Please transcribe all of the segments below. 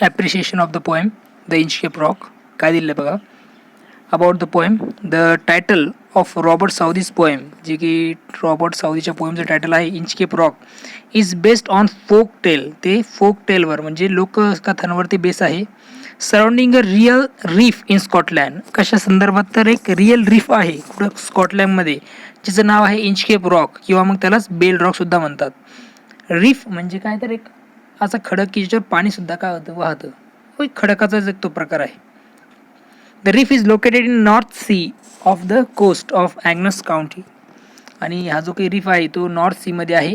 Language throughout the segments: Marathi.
Appreciation of the poem the Inchcape rock. काय दिलं आहे बघा. About the poem, the title of Robert Southey's poem, जे की रॉबर्ट साऊदीच्या पोएमचं टायटल आहे Inchcape rock, is based on folk tale. ते फोक टेलवर म्हणजे लोककथांवरती बेस आहे. Surrounding a real reef in Scotland. कशा संदर्भात तर एक रिअल रीफ आहे कुठं स्कॉटलँडमध्ये, जिचं नाव आहे इंचकेप रॉक किंवा मग त्यालाच बेल रॉकसुद्धा म्हणतात. रीफ म्हणजे काय तर एक असा खडक की ज्याच्यावर पाणीसुद्धा काय होतं वाहतं, खडकाचाच एक तो प्रकार आहे. The reef is located in North Sea off the coast of ॲग्नस काउंटी. आणि हा जो काही रीफ आहे तो नॉर्थ सीमध्ये आहे,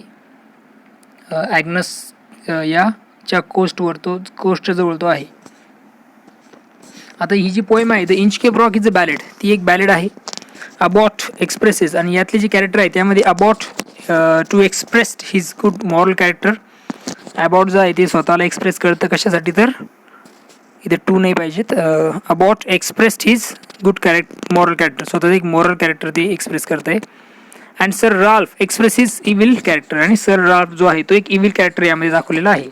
ॲग्नस याच्या कोस्टवर, तो कोस्टच्या जवळ तो आहे. आता ही जी पोएम आहे the Inchcape rock is a ballad, ती एक बॅलेड आहे. अबॉट एक्सप्रेसेस, आणि यातले जे कॅरेक्टर आहे त्यामध्ये Abbot to express his good moral character. Abbot जो आहे ते स्वतःला एक्सप्रेस करतं, कशासाठी तर इथे टू नाही पाहिजेत. Abbot expressed his good moral character, स्वतःचं एक मॉरल कॅरेक्टर ते एक्सप्रेस करत आहे. And sir Ralph express his evil character, आणि सर राल्फ जो आहे तो एक इव्हिल कॅरेक्टर यामध्ये दाखवलेला आहे.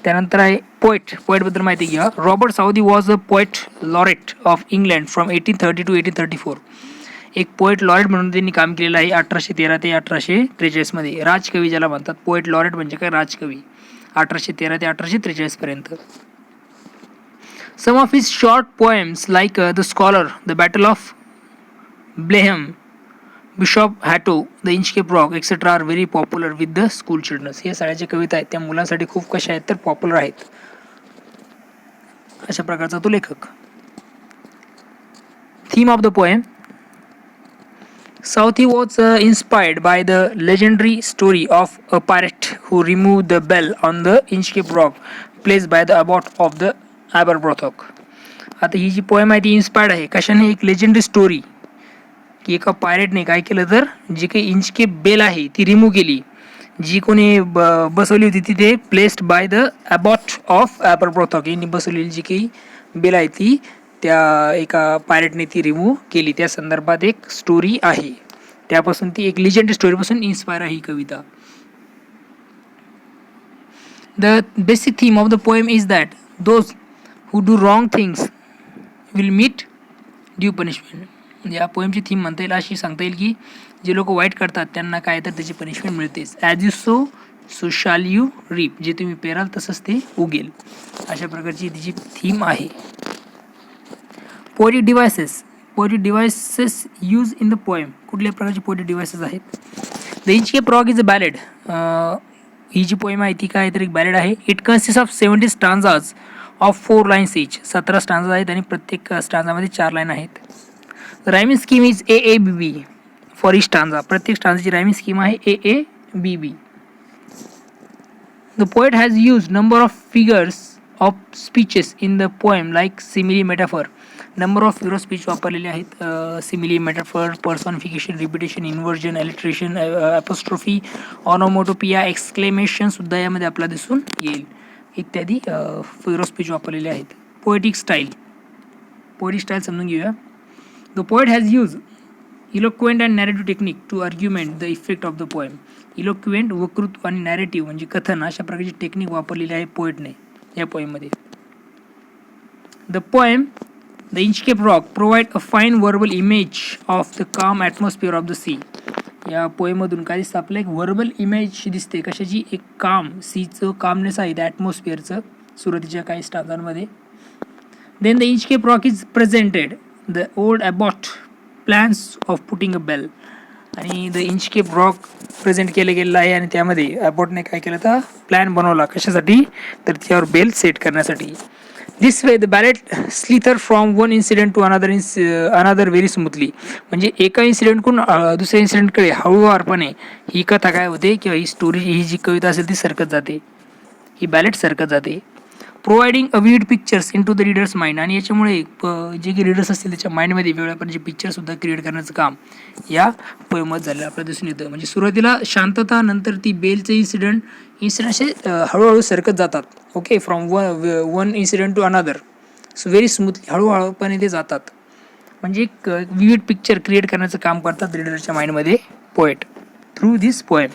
त्यानंतर आहे पोएट. पोएटबद्दल माहिती घ्या. Robert Southey was a poet laureate of England from 1830 to 1834. एक पोएट लॉरेट म्हणून त्यांनी काम केलेलं आहे 1813 ते 1843 मध्ये. राजकवी ज्याला म्हणतात, पोएट लॉरेट म्हणजे काय, राजकवी. 1813 ते 1843 पर्यंत. Some of his short poems like the scholar, the battle of Blenheim, bishop Hatto, the Inchcape rock etcetera are very popular with the school childrens. हे सगळ्या ज्या कविता आहेत त्या मुलांसाठी खूप कशा आहेत तर पॉप्युलर आहेत. अशा प्रकारचा तो लेखक. Theme of the poem. Southey was inspired by the legendary story of a pirate who removed the bell on the Inchcape Rock, placed by the abbot of the Aberbrothock. आता ही जी पोएम आहे ती इन्स्पायर्ड आहे कशाने, एक लेजेंडरी स्टोरी की एका पायरेटने काय केलं तर जी काही इंचकेप बेल आहे ती रिमूव्ह केली, जी कोणी बसवली होती तिथे, placed by the abbot of Aberbrothock, यांनी बसवलेली जी काही बेल आहे ती त्या एका पायरेटने ती रिमूव्ह केली. त्या संदर्भात एक स्टोरी आहे, त्यापासून ती एक लिजंडरी स्टोरीपासून इन्स्पायर आहे ही कविता. The basic theme of the poem is that those who do wrong things will meet due punishment. या पोएमची थीम म्हणता येईल अशी सांगता येईल की जे लोक वाईट करतात त्यांना काय तर त्याची पनिशमेंट मिळतेच. ॲज यू सो सो शाल यू रीप, जे तुम्ही पेराल तसंच ते उगेल, अशा प्रकारची तिची थीम आहे. Poetic devices. Poetic devices use in the poem. कुठल्या प्रकारचे पोएटिक डिव्हायसेस आहेत. The Inchcape rock is a ballad. ही जी पोएम आहे ती काय तर एक बॅलेड आहे. It consist of 70 stanzas of 4 lines each. 17 stanza आहेत आणि प्रत्येक स्टांजामध्ये 4 लाईन आहेत. Rhyming scheme is AABB for each stanza. प्रत्येक स्टांजाची रायमिंग स्कीम आहे AABB. The poet has use number of figures of speeches in the poem like simile metaphor. Number of figure speech वापरलेले आहेत. Simile, metaphor, personification, repetition, inversion, alliteration, apostrophe, onomatopoeia, exclamation सुद्धा यामध्ये आपल्याला दिसून येईल इत्यादी फिगर स्पीच वापरलेले आहेत. Poetic style. पोएटिक स्टाईल समजून घेऊया. The poet has use eloquent and narrative technique to argument the effect of the poem. Eloquent, वक्तृत्व, आणि नॅरेटिव्ह म्हणजे कथन, अशा प्रकारची टेक्निक वापरलेली आहे पोएटने या पोएममध्ये. The poem The Inchcape Rock provide a fine verbal image of the calm atmosphere of the sea. या पोएममधून काय दिसतं आपल्याला, एक वर्बल इमेज दिसते कशाची, एक काम, सीचं कामनेस आहे त्या ॲटमॉस्फिअरचं सुरुवातीच्या काही स्टांजांमध्ये. Then the Inchcape rock is presented the old abbot plans of putting a bell. आणि द इंचकेप रॉक प्रेझेंट केलं गेलेलं आहे आणि त्यामध्ये अबॉटने काय केलं तर प्लॅन बनवला, कशासाठी तर त्यावर बेल सेट करण्यासाठी. This way the ballad slither from one incident to another very smoothly. म्हणजे एका इन्सिडेंटकडून दुसऱ्या इन्सिडेंटकडे हळूवारपणे ही कथा काय होते किंवा ही स्टोरी, ही जी कविता असेल ती सरकत जाते, ही बॅलेट सरकत जाते. Providing a vivid pictures into the readers mind. आणि याच्यामुळे जे काही रीडर्स असतील त्याच्या माइंडमध्ये वेगवेगळ्या प्रकारचे पिक्चरसुद्धा क्रिएट करण्याचं काम या पोएममध्ये झालेलं आपल्याला दिसून येतं. म्हणजे सुरुवातीला शांतता, नंतर ती बेलचे इन्सिडेंट असे हळूहळू सरकत जातात. Okay, from one incident to another, so very smoothly, हळूहळूपणे ते जातात. म्हणजे एक विविड पिक्चर क्रिएट करण्याचं काम करतात रीडरच्या माइंडमध्ये poet through this poem.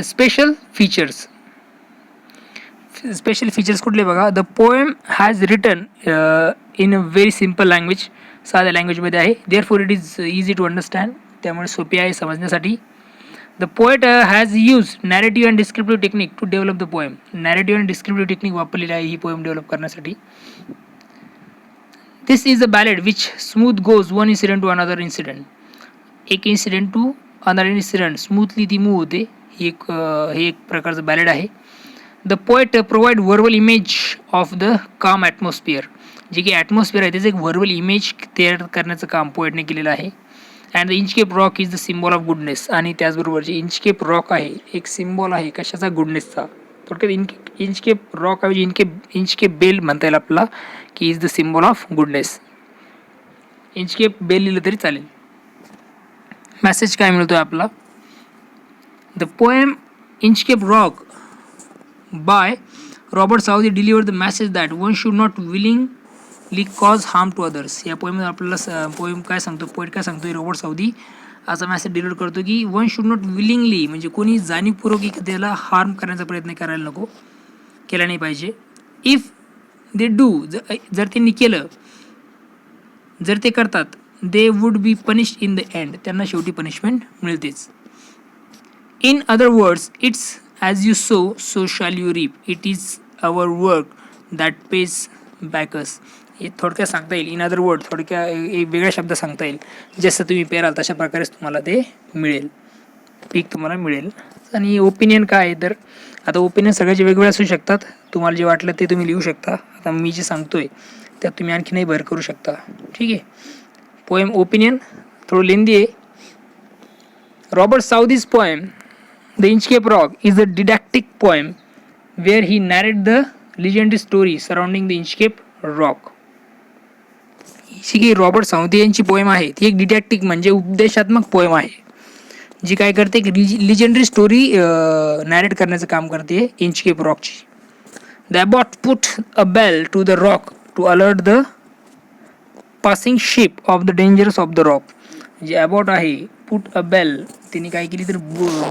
Special features. Special features कुठले बघा. The poem has written in a very simple language, साध्या लँग्वेजमध्ये आहे. There for it is easy to understand, त्यामुळे सोपी आहे समजण्यासाठी. The poet has use narrative and descriptive technique to develop the poem. Narrative and descriptive technique वापरलेली आहे ही पोएम डेव्हलप करण्यासाठी. This is a ballad which smooth goes one incident to another incident. एक incident to another incident smoothly ती मूव्ह होते. हे एक प्रकारचं बॅलेड आहे. The poet provide verbal image of the calm atmosphere. जे की ॲटमॉस्फिअर आहे त्याचं एक वर्बल इमेज तयार करण्याचं काम पोएटने केलेलं आहे. And the Inchcape rock is the symbol of goodness. आणि त्याचबरोबर जे इंचकेप रॉक आहे एक सिम्बॉल आहे कशाचा, गुडनेसचा. थोडक्यात इंचकेप रॉक ऐवजी इंचकेप बेल म्हणता येईल आपल्याला, की is the symbol of goodness. Inchcape bell लिहिलं तरी चालेल. मेसेज काय मिळतोय आपला. The poem Inchcape rock by Robert Southey delivered the message that one should not willingly cause harm to others. या पोएममध्ये आपल्याला पोएम काय सांगतो, पोएट काय सांगतो, रॉबर्ट साऊदी असा मेसेज डिलिव्हर करतो की वन शुड नॉट विलिंगली, म्हणजे कोणी जाणीवपूर्वक त्याला हार्म करण्याचा प्रयत्न करायला नको, केला नाही पाहिजे. इफ दे डू, जर त्यांनी केलं, जर ते करतात, they would be punished in the end, त्यांना शेवटी पनिशमेंट मिळतेच. In other words, it's as you sow, so shall you reap. It is our work that pays back us. हे थोडक्यात सांगता येईल. इन अदर वर्ड, थोडक्यात एक वेगळ्या शब्द सांगता येईल. जसं तुम्ही पेराल तशा प्रकारेच तुम्हाला ते मिळेल, पीक तुम्हाला मिळेल. आणि ओपिनियन काय आहे तर, आता ओपिनियन सगळ्याचे वेगवेगळे असू शकतात. तुम्हाला जे वाटलं ते तुम्ही लिहू शकता. आता मी जे सांगतोय त्यात तुम्ही आणखीनही भर करू शकता. ठीक आहे. पोएम ओपिनियन थोडं लेंदी आहे. Robert Southey's poem The Inchcape Rock is a didactic poem where he narrates the legendary story surrounding the Inchcape Rock. ही की रॉबर्ट साऊदी यांची पोएम आहे ती एक डिडॅक्टिक म्हणजे उपदेशात्मक पोएम आहे, जी काय करते एक लिजेंडरी स्टोरी नॅरेट करण्याचं काम करते इंचकेप रॉकची. The abbot put a bell to the rock to alert the passing ship of the dangerous of the rock. जे अबॉट आहे, पुट अ बेल, तिने काय केली तर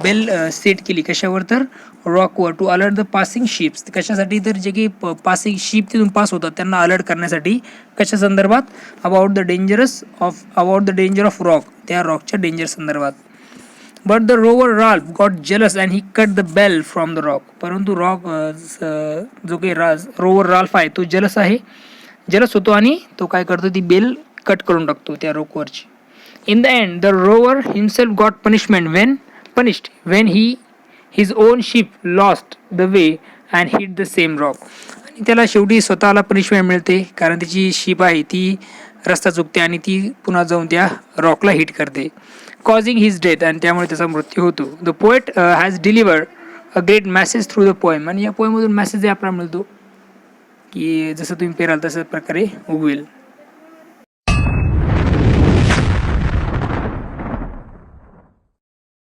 बेल सेट केली कशावर तर रॉकवर, to alert the passing ships. कशासाठी तर जे की पासिंग शिप तिथून पास होतात त्यांना अलर्ट करण्यासाठी. कशा संदर्भात, about the danger of rock, त्या रॉकच्या डेंजर संदर्भात. But the rover Ralph got jealous and he cut the bell from the rock. परंतु रॉक जो काही रोवर राल्फ आहे तो जेलस होतो आणि तो काय करतो, ती बेल कट करून टाकतो त्या रॉकवरची. In the end, the rover himself got punished when his own ship lost the way and hit the same rock. आणि त्याला शेवटी स्वतःला पनिशमेंट मिळते कारण त्याची शिप आहे ती रस्ता चुकते आणि ती पुन्हा जाऊन त्या रॉकला हिट करते, कॉझिंग हिज डेथ, आणि त्यामुळे त्याचा मृत्यू होतो. The poet has delivered a great message through the poem. आणि या पोएममधून मॅसेज आपल्याला मिळतो की जसं तुम्ही पेराल तसं प्रकारे उगवेल.